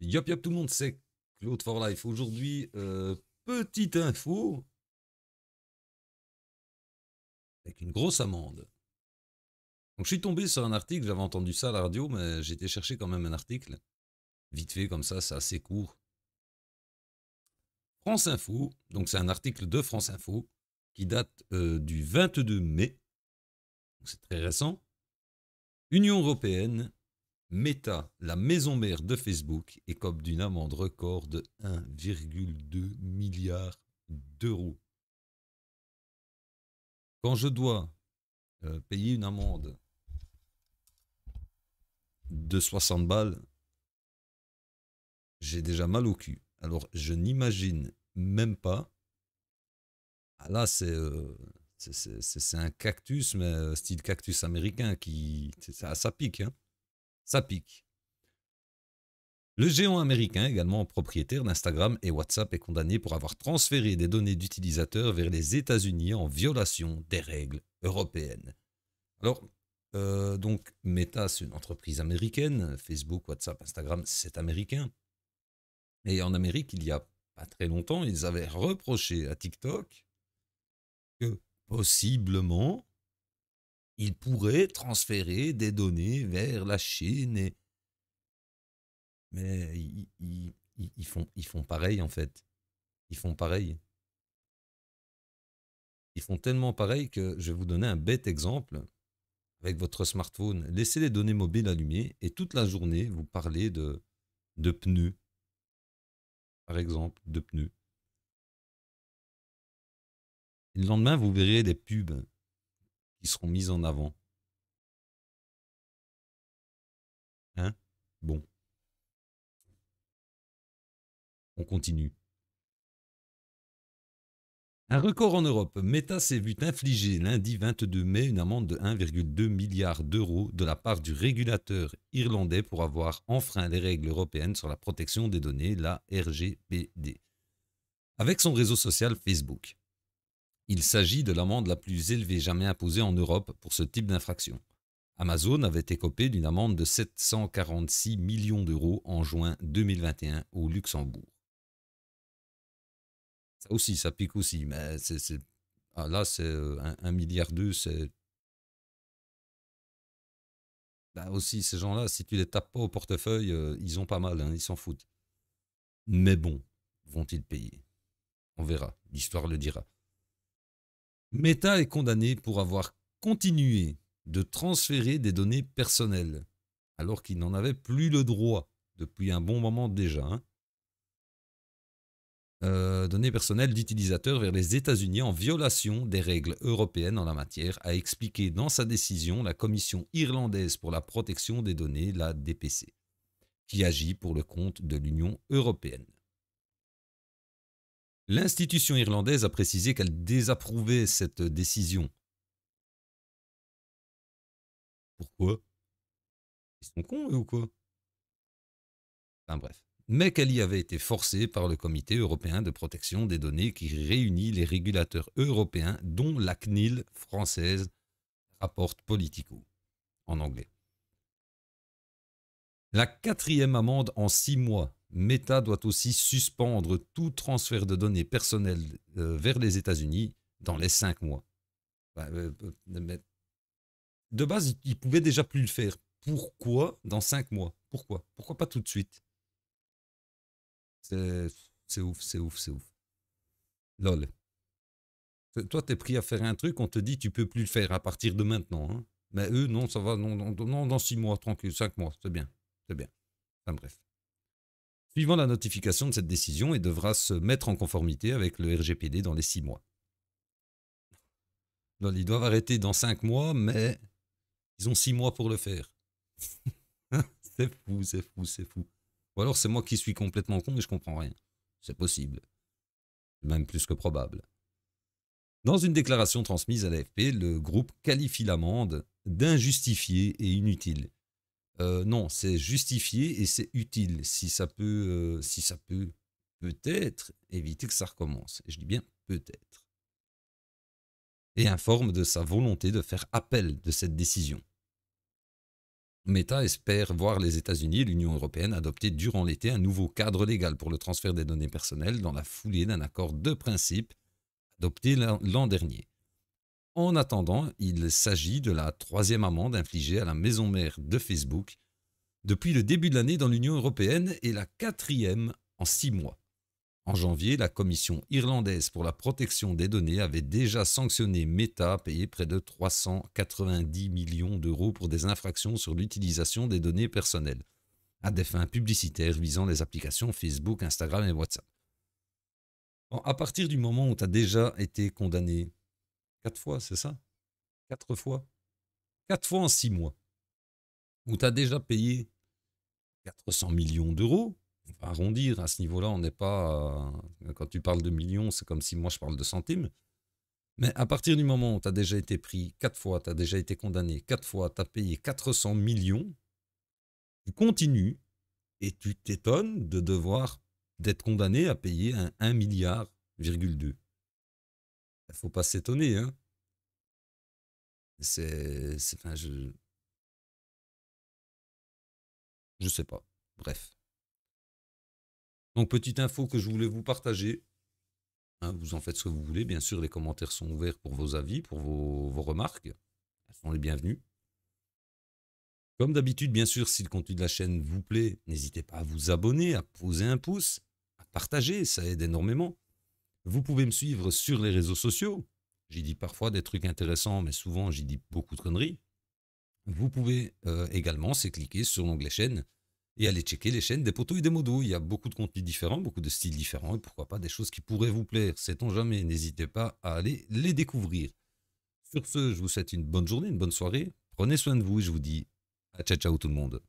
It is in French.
Yop yop tout le monde, c'est Claude for Life. Aujourd'hui, petite info avec une grosse amende. Donc je suis tombé sur un article, j'avais entendu ça à la radio, mais j'ai été chercher quand même un article. Vite fait comme ça, c'est assez court. France Info, donc c'est un article de France Info qui date du 22 mai, c'est très récent. Union Européenne, Meta, la maison mère de Facebook, écope d'une amende record de 1,2 milliard d'euros. Quand je dois payer une amende de 60 balles, j'ai déjà mal au cul. Alors, je n'imagine même pas. Ah, là, c'est un cactus, mais style cactus américain qui. Ça pique, hein. Ça pique. Le géant américain, également propriétaire d'Instagram et WhatsApp, est condamné pour avoir transféré des données d'utilisateurs vers les États-Unis en violation des règles européennes. Alors, donc, Meta, c'est une entreprise américaine. Facebook, WhatsApp, Instagram, c'est américain. Et en Amérique, il y a pas très longtemps, ils avaient reproché à TikTok que possiblement, ils pourraient transférer des données vers la Chine. Mais ils font pareil, en fait. Ils font pareil. Ils font tellement pareil que je vais vous donner un bête exemple. Avec votre smartphone, laissez les données mobiles allumées et toute la journée, vous parlez de pneus, par exemple, de pneus. Et le lendemain, vous verrez des pubs qui seront mises en avant. Hein? Bon, on continue. Un record en Europe. Meta s'est vu infliger lundi 22 mai une amende de 1,2 milliard d'euros de la part du régulateur irlandais pour avoir enfreint les règles européennes sur la protection des données, la RGPD, avec son réseau social Facebook. Il s'agit de l'amende la plus élevée jamais imposée en Europe pour ce type d'infraction. Amazon avait écopé d'une amende de 746 millions d'euros en juin 2021 au Luxembourg. Ça aussi, ça pique aussi, mais ah, là, c'est 1,2 milliard, c'est. Bah aussi, ces gens-là, si tu les tapes pas au portefeuille, ils ont pas mal, hein, ils s'en foutent. Mais bon, vont-ils payer? On verra, l'histoire le dira. Meta est condamné pour avoir continué de transférer des données personnelles, alors qu'il n'en avait plus le droit depuis un bon moment déjà. Hein. Données personnelles d'utilisateurs vers les États-Unis en violation des règles européennes en la matière, a expliqué dans sa décision la Commission irlandaise pour la protection des données, la DPC, qui agit pour le compte de l'Union européenne. L'institution irlandaise a précisé qu'elle désapprouvait cette décision. Pourquoi? Ils sont cons, eux, ou quoi? Enfin bref. Mais qu'elle y avait été forcée par le Comité européen de protection des données qui réunit les régulateurs européens, dont la CNIL française, rapporte Politico, en anglais. La quatrième amende en 6 mois. Meta doit aussi suspendre tout transfert de données personnelles vers les États-Unis dans les 5 mois. Mais de base, il pouvait déjà plus le faire. Pourquoi dans 5 mois? Pourquoi pas tout de suite? C'est ouf, c'est ouf, c'est ouf. Lol. Toi, t'es pris à faire un truc, on te dit tu peux plus le faire à partir de maintenant. Hein. Mais eux, non, ça va, non, dans 6 mois, tranquille, 5 mois, c'est bien. C'est bien. Enfin bref. Suivant la notification de cette décision, il devra se mettre en conformité avec le RGPD dans les 6 mois. Lol, ils doivent arrêter dans 5 mois, mais ils ont 6 mois pour le faire. C'est fou, c'est fou, c'est fou. Ou alors c'est moi qui suis complètement con et je comprends rien. C'est possible. Même plus que probable. Dans une déclaration transmise à l'AFP, le groupe qualifie l'amende d'injustifiée et inutile. Non, c'est justifié et c'est utile si ça peut peut-être éviter que ça recommence. Et je dis bien peut-être. Et informe de sa volonté de faire appel de cette décision. Meta espère voir les États-Unis et l'Union européenne adopter durant l'été un nouveau cadre légal pour le transfert des données personnelles dans la foulée d'un accord de principe adopté l'an dernier. En attendant, il s'agit de la 3e amende infligée à la maison mère de Facebook depuis le début de l'année dans l'Union européenne et la 4e en 6 mois. En janvier, la Commission irlandaise pour la protection des données avait déjà sanctionné Meta, payé près de 390 millions d'euros pour des infractions sur l'utilisation des données personnelles, à des fins publicitaires visant les applications Facebook, Instagram et WhatsApp. Bon, à partir du moment où tu as déjà été condamné 4 fois, c'est ça? 4 fois? 4 fois en 6 mois. Où tu as déjà payé 400 millions d'euros, on va arrondir, à ce niveau-là, on n'est pas... quand tu parles de millions, c'est comme si moi je parle de centimes. Mais à partir du moment où tu as déjà été pris 4 fois, tu as déjà été condamné 4 fois, tu as payé 400 millions, tu continues et tu t'étonnes de devoir d'être condamné à payer un 1,2 milliard. Il ne faut pas s'étonner, hein. Enfin, je sais pas. Bref. Donc, petite info que je voulais vous partager. Hein, vous en faites ce que vous voulez. Bien sûr, les commentaires sont ouverts pour vos avis, pour vos remarques. Elles sont les bienvenues. Comme d'habitude, bien sûr, si le contenu de la chaîne vous plaît, n'hésitez pas à vous abonner, à poser un pouce, à partager, ça aide énormément. Vous pouvez me suivre sur les réseaux sociaux. J'y dis parfois des trucs intéressants, mais souvent j'y dis beaucoup de conneries. Vous pouvez également, c'est cliquer sur l'onglet chaîne et aller checker les chaînes des potos et des modos. Il y a beaucoup de contenus différents, beaucoup de styles différents et pourquoi pas des choses qui pourraient vous plaire. Sait-on jamais, n'hésitez pas à aller les découvrir. Sur ce, je vous souhaite une bonne journée, une bonne soirée. Prenez soin de vous et je vous dis à ciao ciao tout le monde.